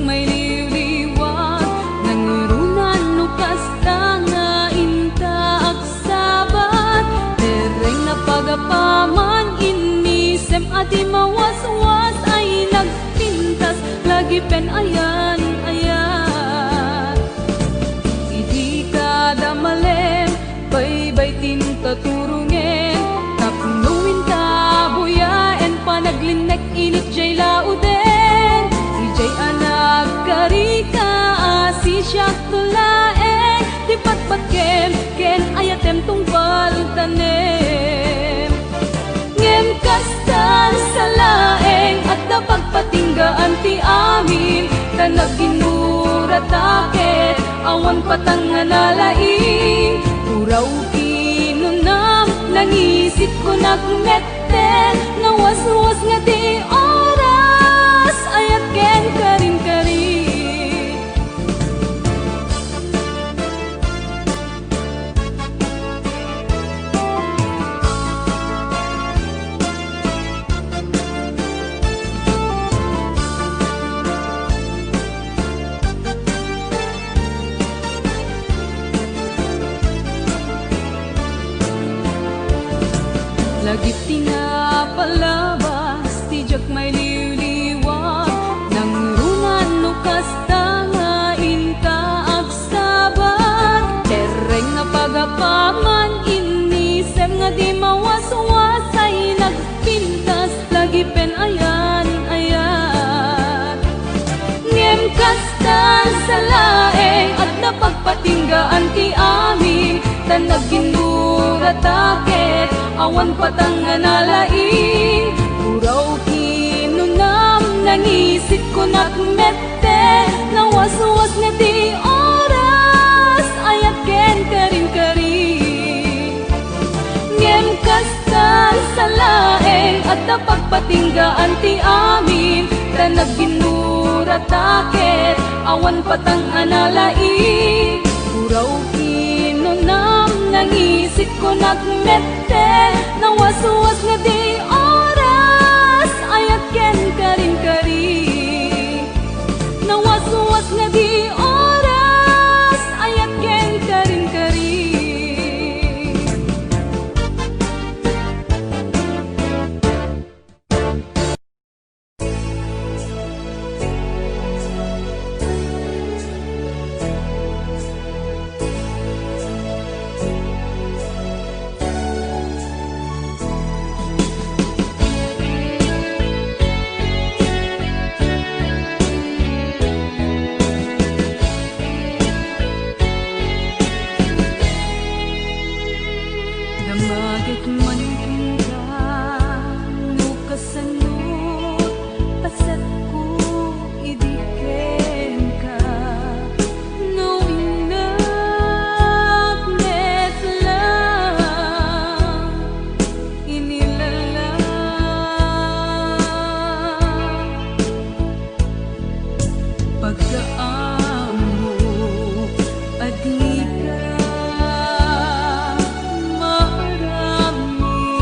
may liwliwag nangurunan no kasta nga inta agsabat dereng na pagapaman inisem ati mawaswas ay nagpintas lagi pen ayan ayan idi kada malem baybay tinta turungen tapnuin ka buyaen panaglinek init jay lauden si jay anak karika asi siyak tulaeng di patpatkem ken ayatem tungpal tanem ngem kastan sa laeng at napagpatinggaan ti amin kanag ginurataket awan patangan nalaing uraw kinunam nangisip ko nagmette nawaswas nga di oras ayat ken karin-karin lagi tinapalabas tijak may liwliwag nangurunan no kasta nga inta agsabat tereng na pagapaman inisem nga di mawaswas ay nagpintas lagi pen ayan ayan ngem kastan sa laeng at napagpatinggaan ti amin tanag ginurataket awan patangan nalaing uraw kinunam nangisip ko nagmette nawaswas nga di oras ayat ken karin-karin ngem kastan sa laeng at napagpatinggaan ti amin tanag ginurataket awan patangan nalaing uraw kinunam nangisip ko nagmette nawaswas nga di oras ayat ken karin-karin nawaswas nga di oras ayat ken karin-karin damagit man kita no kasanot pasat ko idiken ka no inak net lang inilala pagkaamo adi ka marami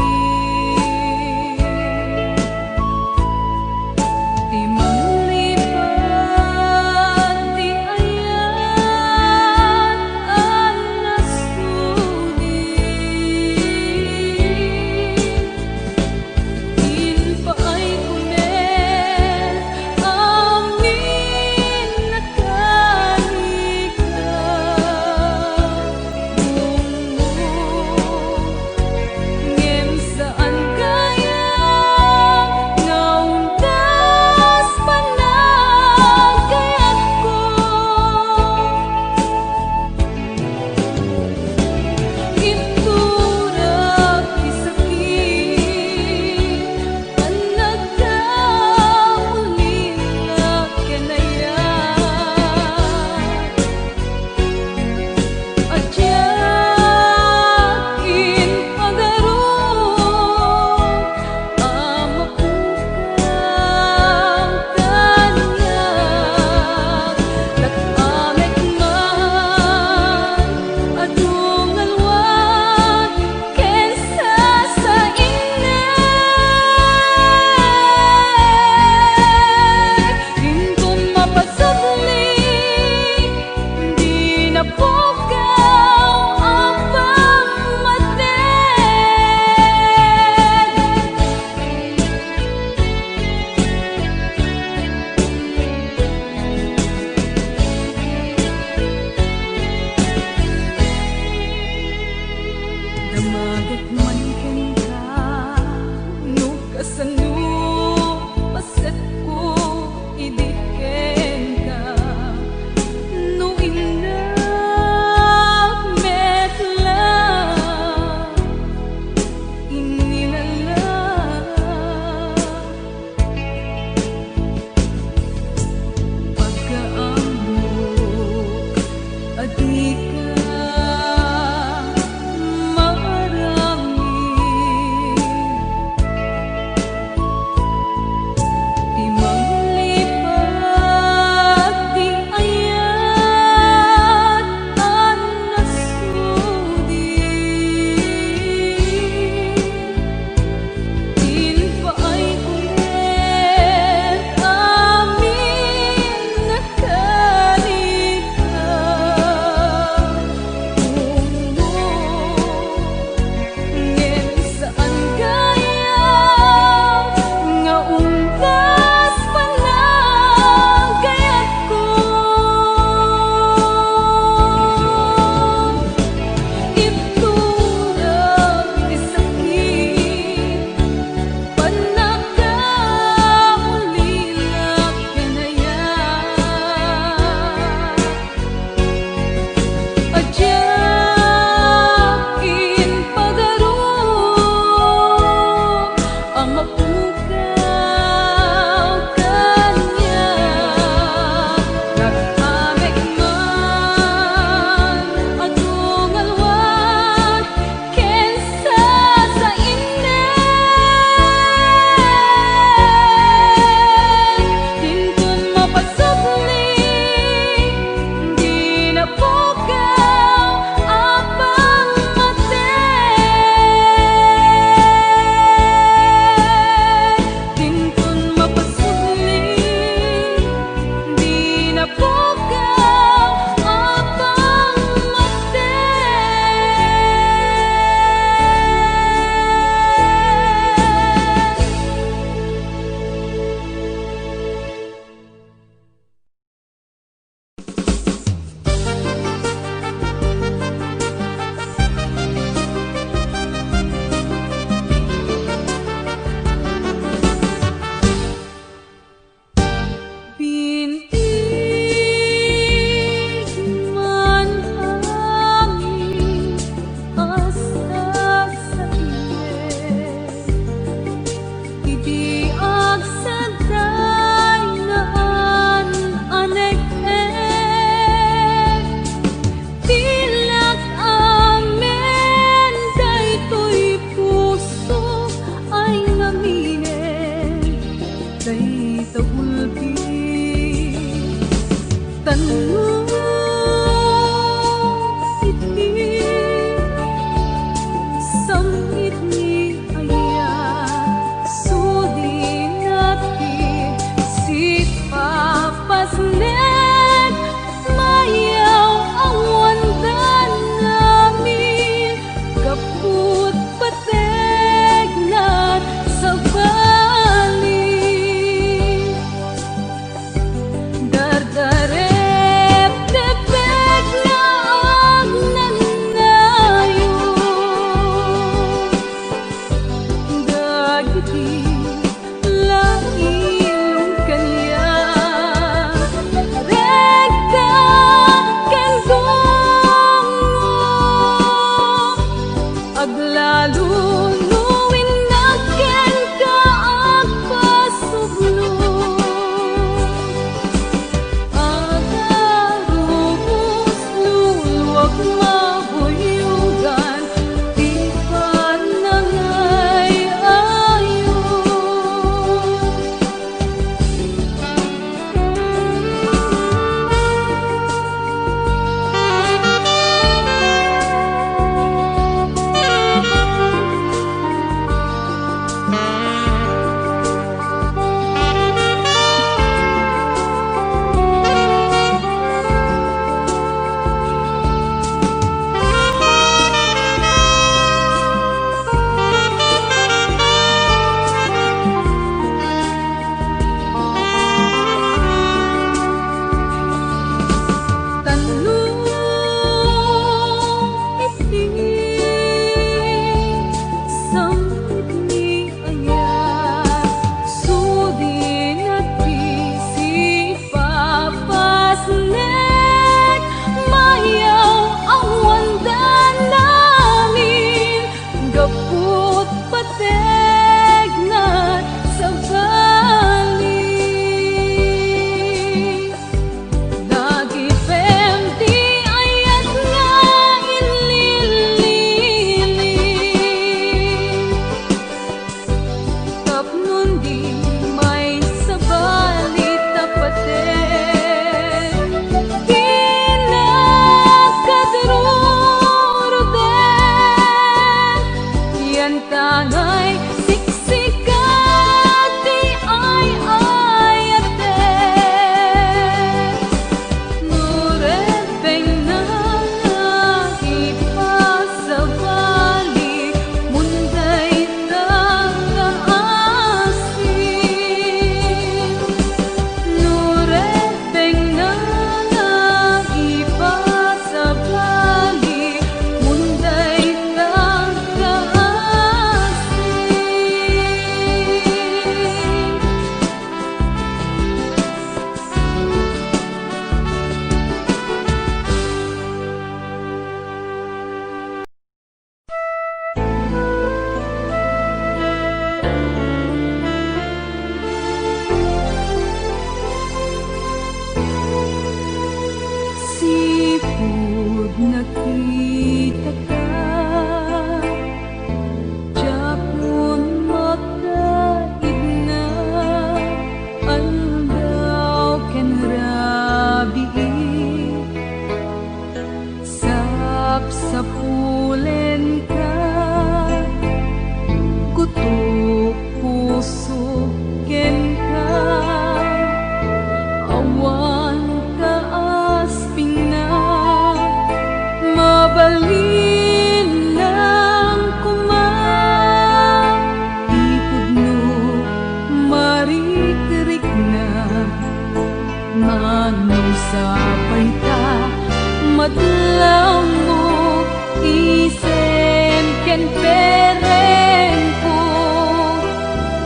ken pereng ko.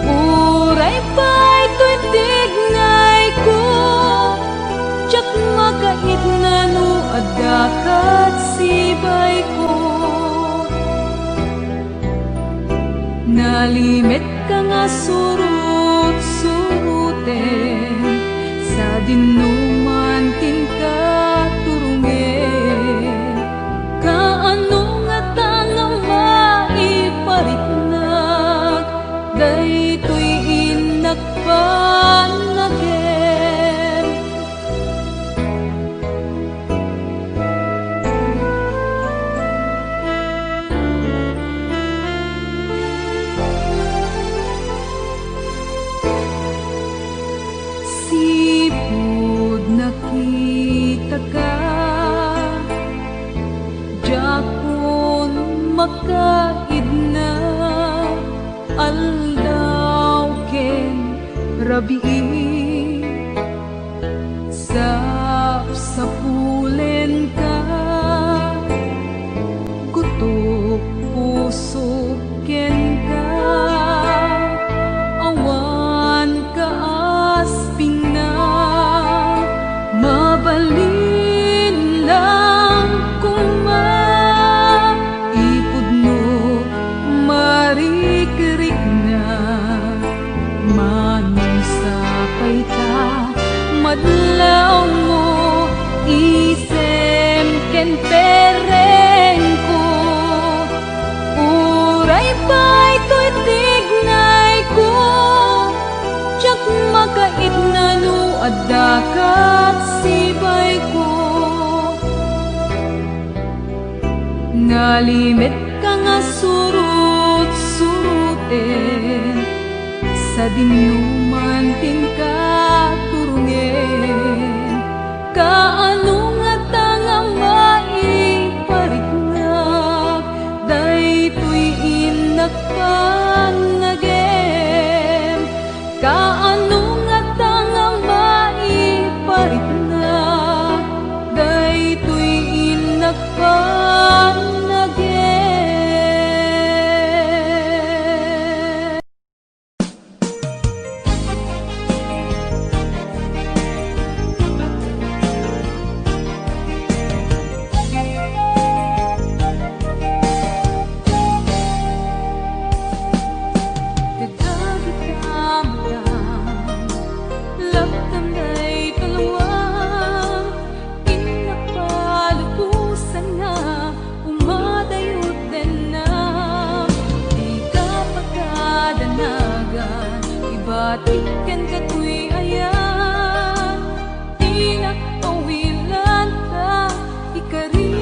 Uray pa'y to'y tignay ko, tsak makait na no adakat sibay ko. Nalimit ka nga surut-suruten, sa dinuman tingka turungen. Kaano nga tangang maiparitnag, daytoy inakpanagen. Sipud nakita ka, jakon makaid na, aldaw ken rabii. Sapulen ka, gutok puso ken ka, awan ka asping na, mabalin lang kuma, ipudno marikirik na, manusapay ka, madlaw mo, isem ken pereng ko. Uray pa'y to'y tignay ko, tsak makait na no adakat sibay ko. Nalimit ka nga surut-suruten, sa dinuman tingka turungen. Kaano nga tangang maiparitnag, daytoy inakpanagen. Kaano nga tangang maiparitnag, daytoy inakpanagen. Batikan ka tuy ayan, tinakawilan ka, ikari,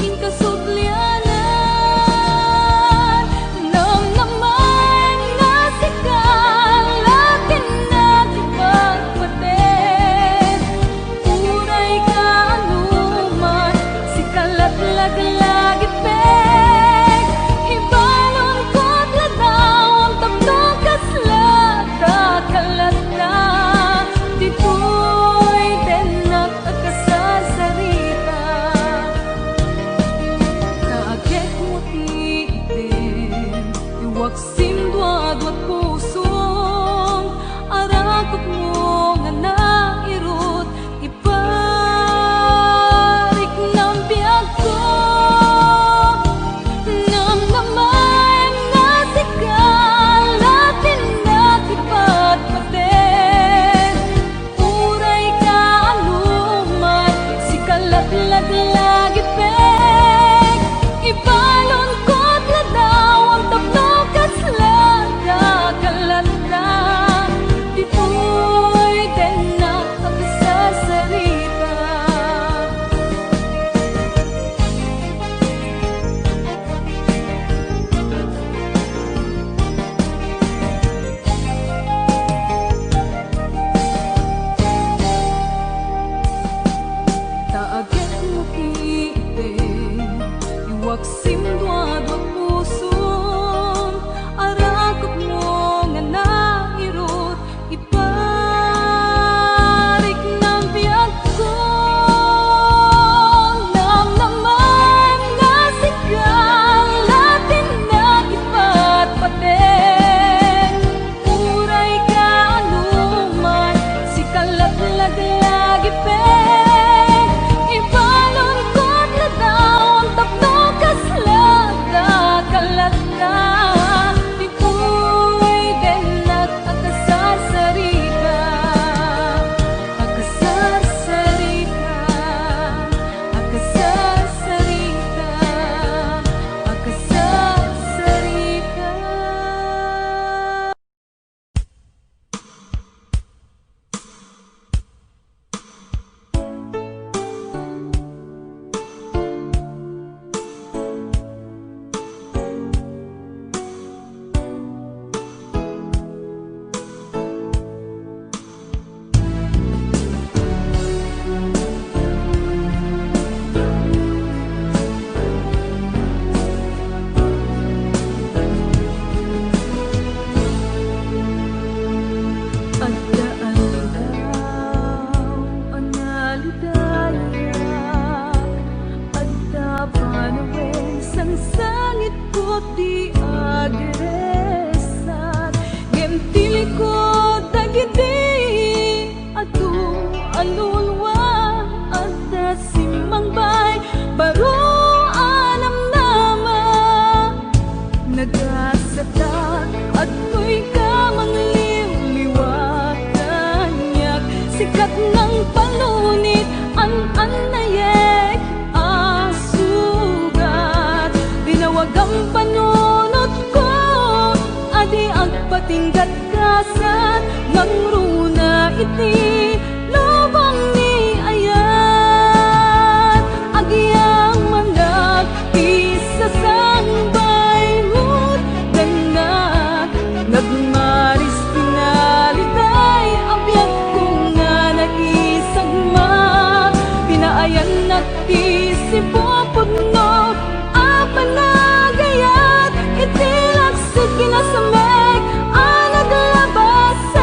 inkasudlianan. Namnaman nga sikal, lakin na ipagpaten. Uray ka anuman, sikalat laglag ipeg. Ibalon ko't ladaw, ang tabnog kalat na, di ko'y denak agkasasarita. Kaagek mo ti itin, iwaksim duadwat pusong, arakot mo nga nairot, iparik ng biyag ko. Namnaman nga sikal, latin na ipagpaten. Uray ka anuman, sikalat laglag ipeg. Ibalon ko't ladaw, ang tabnog kaslaga kalat na, di ko'y denak agkasasarita. Taagek mo ti itin, iwaksim duadwat pusong, arakot mo nga nairot, iparik ng biyag ko. Namnaman nga sikal, isot di agresat ngem tilikod dagiti adu alulwa adda simangbay baro alam nama nagasatak at ko'y kamang liwliwatanyak sikat ng palunit an nayek asugat dinawag ang panunot ko adi agpatinggat kasan ng runa iti lubong ni ayan agiyang mandag isa sang baymut ganak nagmaris pinalitay abiyag kong nga naisagma pinaayan nagtisipopod no apanagayat itilaksod kinasamek anaglabasan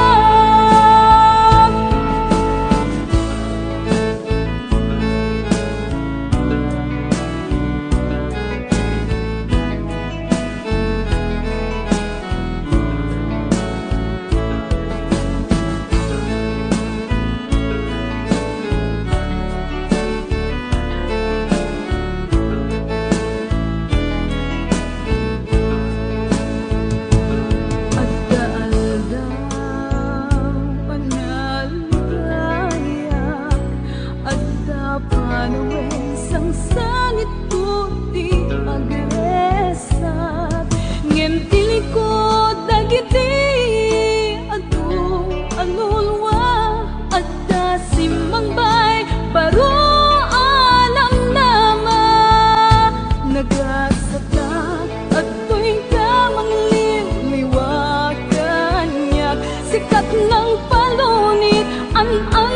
sikat ng palunit an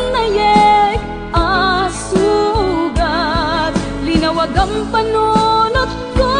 nayek asugat linawag ang panunot ko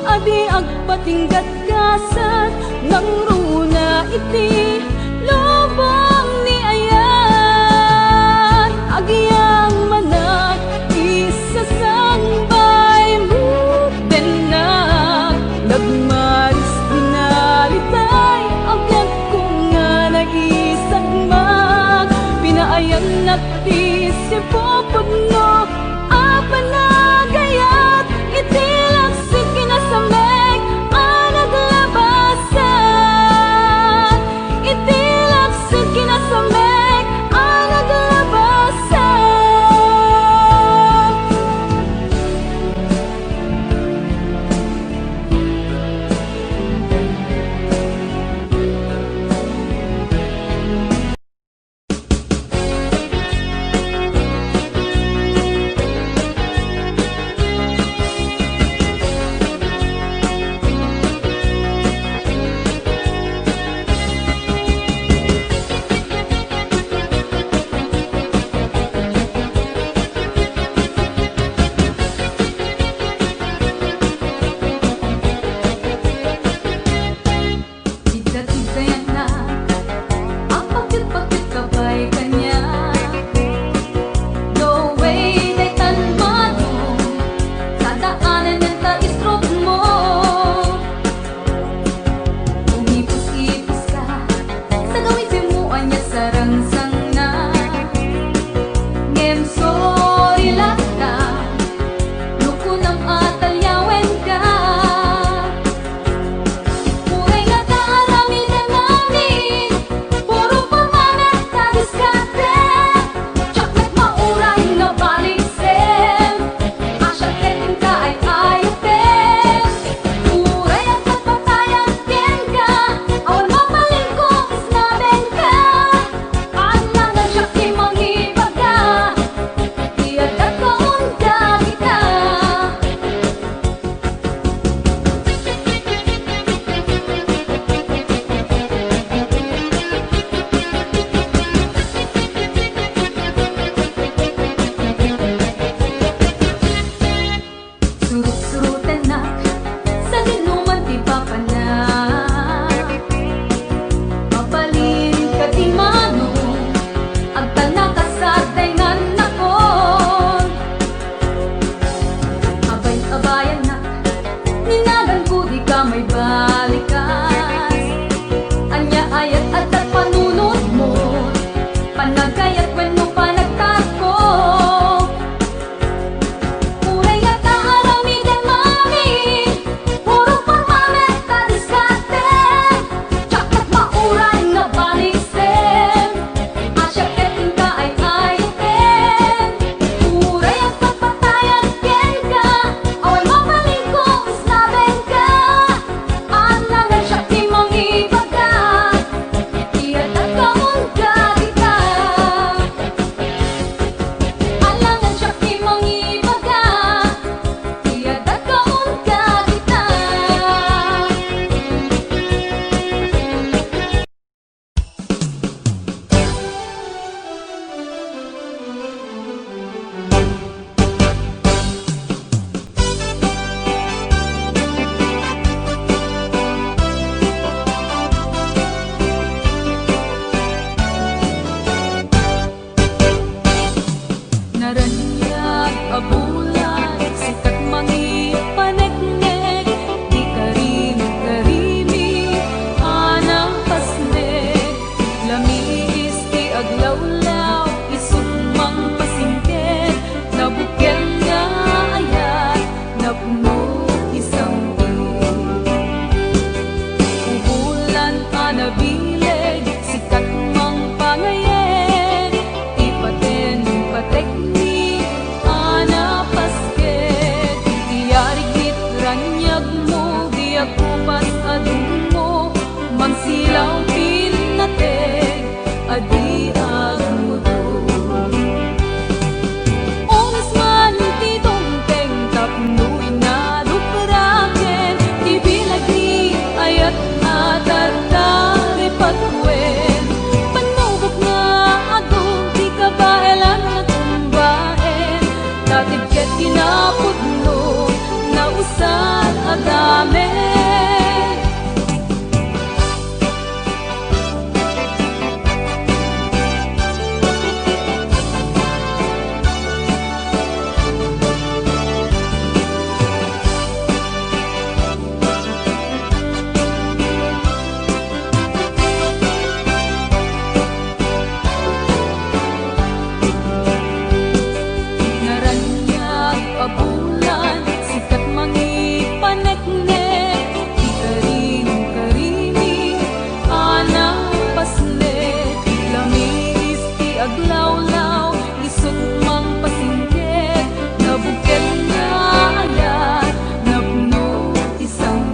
adi agpatinggat kasat ng runa iti lubong ni ayan agiyang manak isa sang baymut denak nagmaris pinalitay agad kong nga naisagmag pinaayan nagtisipopod no apanagayat itilaksod kinasamek anaglabasan itilaksod kinasamek anaglabasan Ninagan ko tapno isang ubulan anabileg sikat mang pangayen ipaten patekni ana pasket iyarigit ranyag mo di ako pas adung mo magsilaw pinateg adi agmudo oras man titong teng tapno inaduparaken ibilag ni ayat atatari pagwen panubok na adong di kabaelan na tumbaen tatibket kinapudno na usan agamen naranyag abulan sikat mangipaneknek di karing karimi ana pasnet lamis ti aglawlaw isut mang pasingket nabuket na alat napno isang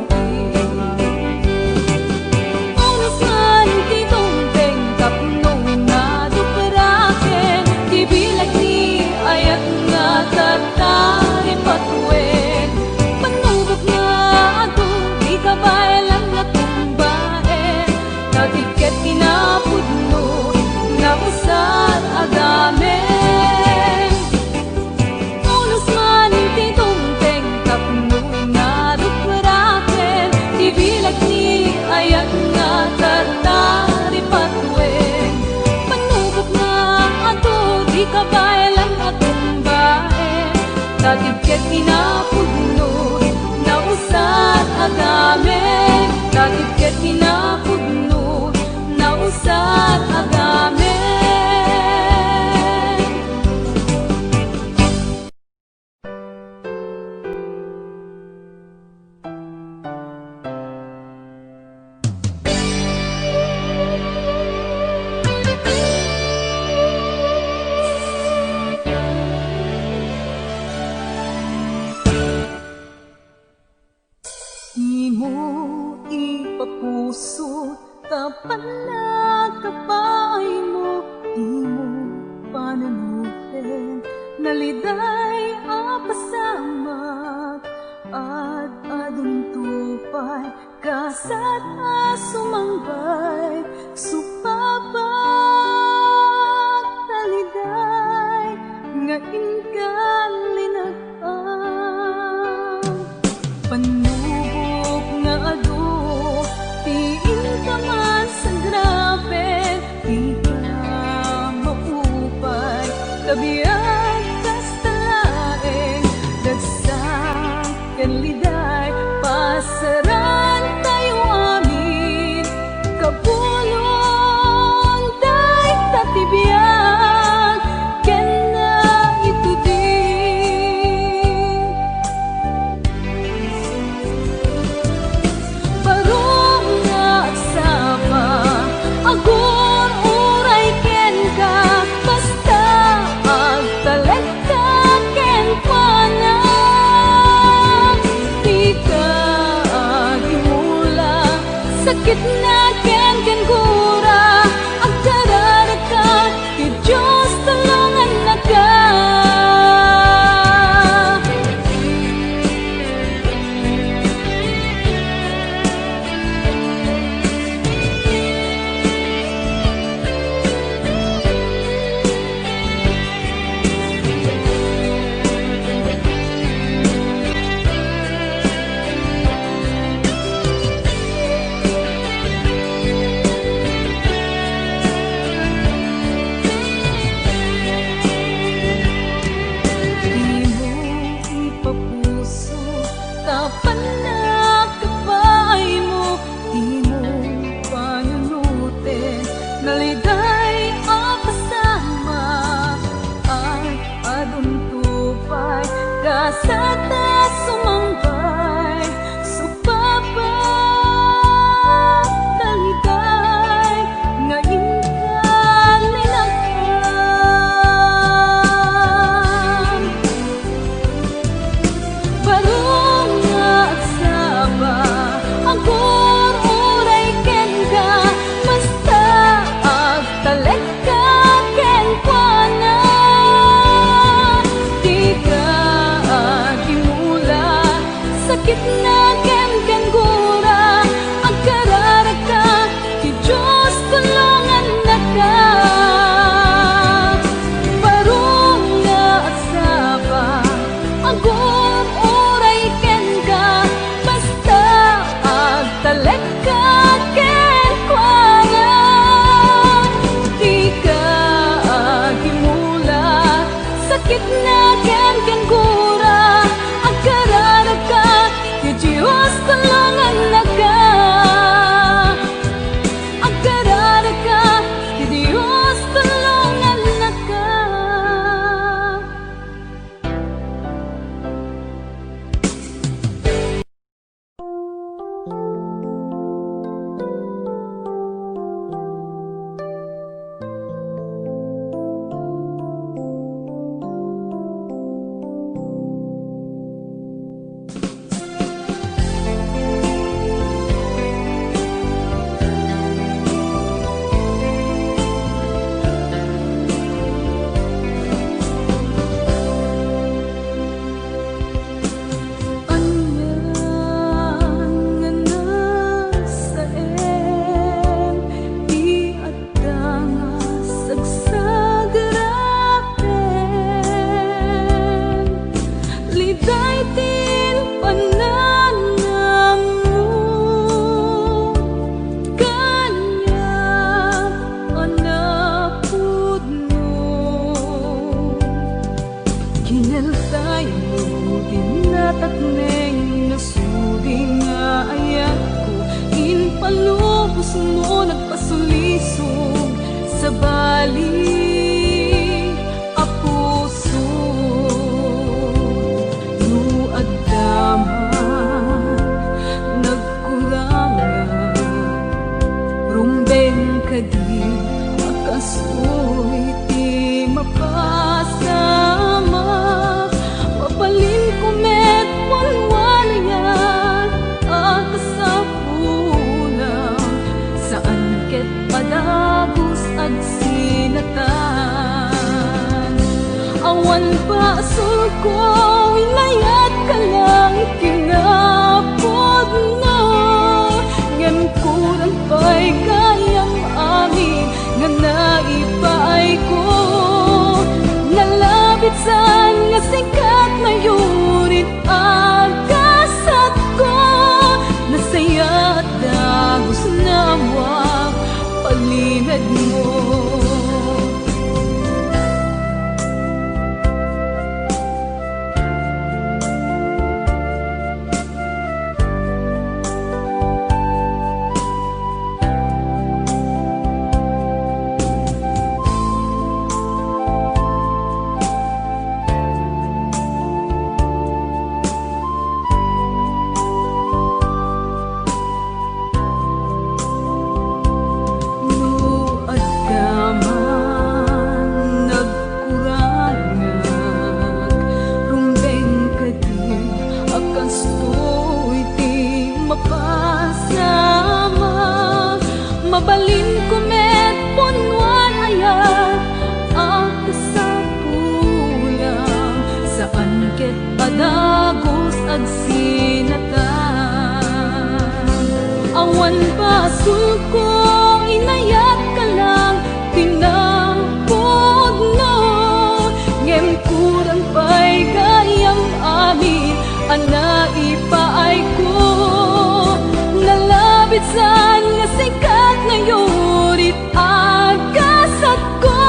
oras man titong teng tapno inaduparaken ibilag ni ayat nga tatari patwen panubok na adong di kabaelan na tumbaen natibket kinapudno na usan agamen oras man titong teng tapno inaduparaken ibilag ni ayat nga tatari patwen panubok na adong di kabaelan na tumbaen tatibket kinapudno na usan agamen tatibket kinapudno na usan agamen Di mo ipapuso tapan na kapay mo di mo pananutin naliday apasamak at aduntupay kasat asumangbay supabat taliday nga inkalinag panubok nga ado tiin ka man sa grabe di ka maupay kabiyag kastalaeng dagsang kanliday pasaran tayo amin kapulon day tatibiyag ken na ito din barong nga agsama agur uray ken ka basta agtalag ka ken pana di ka agimula sakit na ken gura agdarara ka ti Diyos tulungan na ka sakit na ken gura agkararagka ti Diyos tulungan na ka. Barong nga at sapa agom oray ken ka basta agtalek ka ken kuana. Di ka agimula sakit na ken gura agkararagka ti Diyos tulungan na ka. Agkararagka ti Diyos tulungan na ka. Kinaltay mo tinatakneng nasuding nga ayat ko inpalubos mo nagpasulisog sa bali a puso no agdaman nagkurangan rumbeng kadi makasoy ti mapasama mapalin ko met wanwanayan akasapulang saan ket padagos ag sinatan awan pa asul ko inayat ka lang kinapod na ngem kurang pa'y kayang amin nga naipaay ko nalapit san nga sikat na yunit agkasat ko nasaya at dagos na wag palinad mo. Mabalin ko met punwan ayat akasapulang saan ket padagos ag sinatan awan basul ko inayat ka lang tinapod no ngem kurang pa'y gayang amin anaipaay ko nalabit san nga sikat na yurit agkasat ko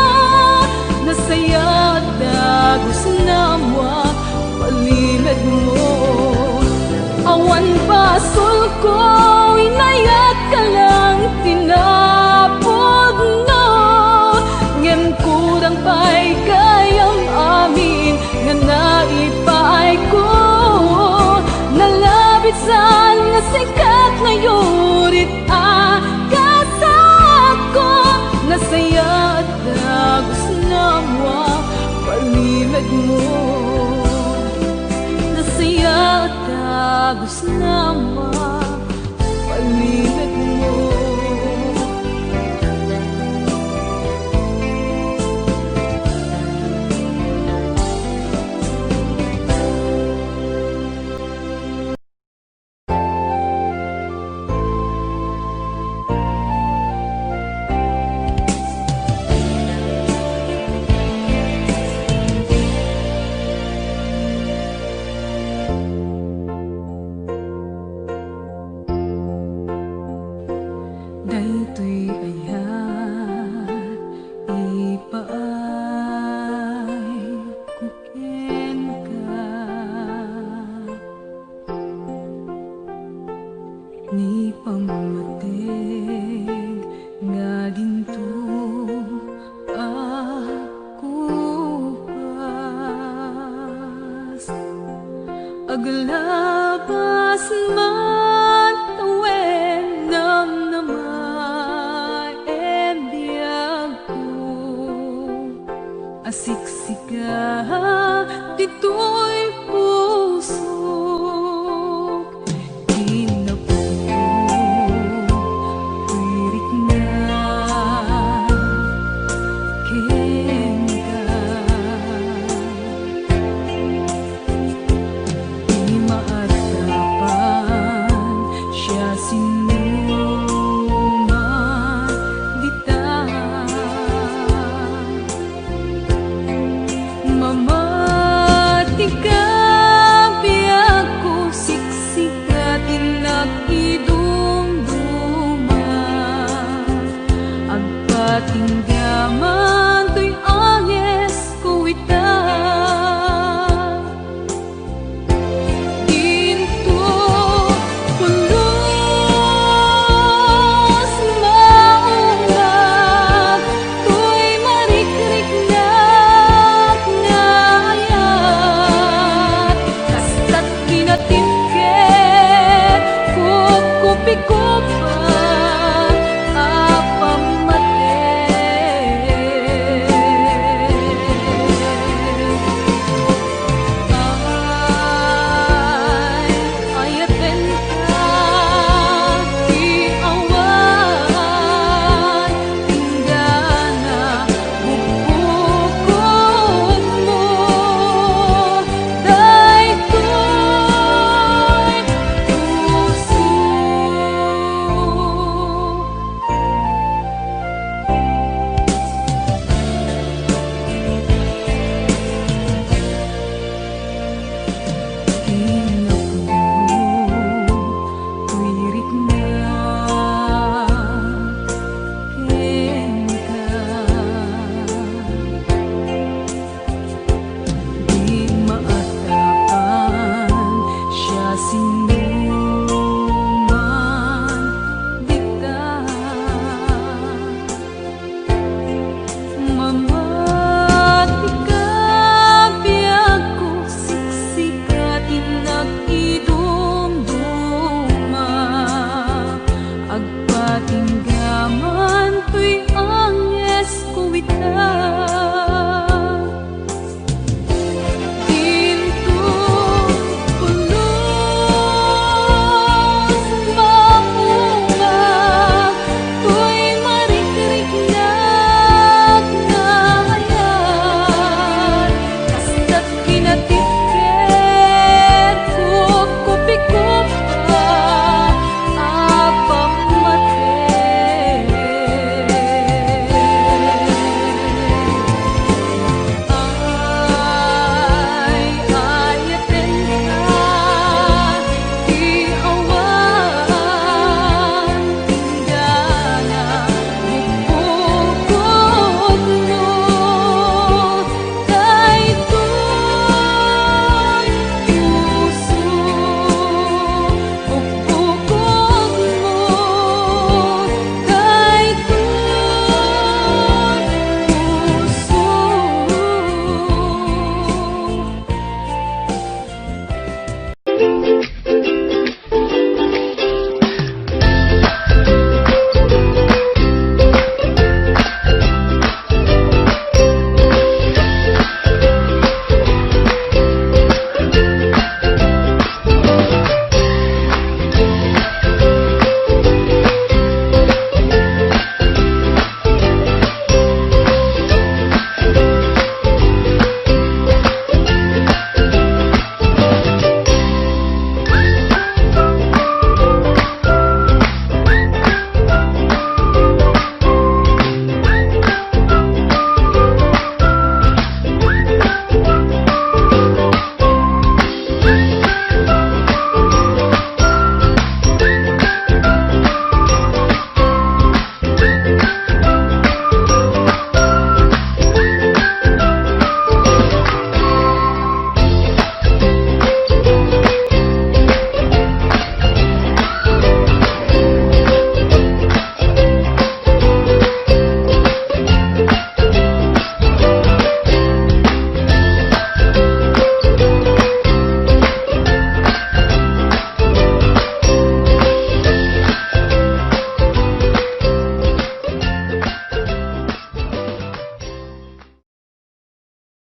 nasaya dagos na mwa palimad mo awan basul ko inayat ka lang tinapod no ngem kurang pa'y kayang amin nga naipaay ko nalabit san nga sikat na yurit agkasat ko nasaya at dagos na mwa palimad mo nasaya at dagos na mwa palimad mo. Ni pamamateg nga din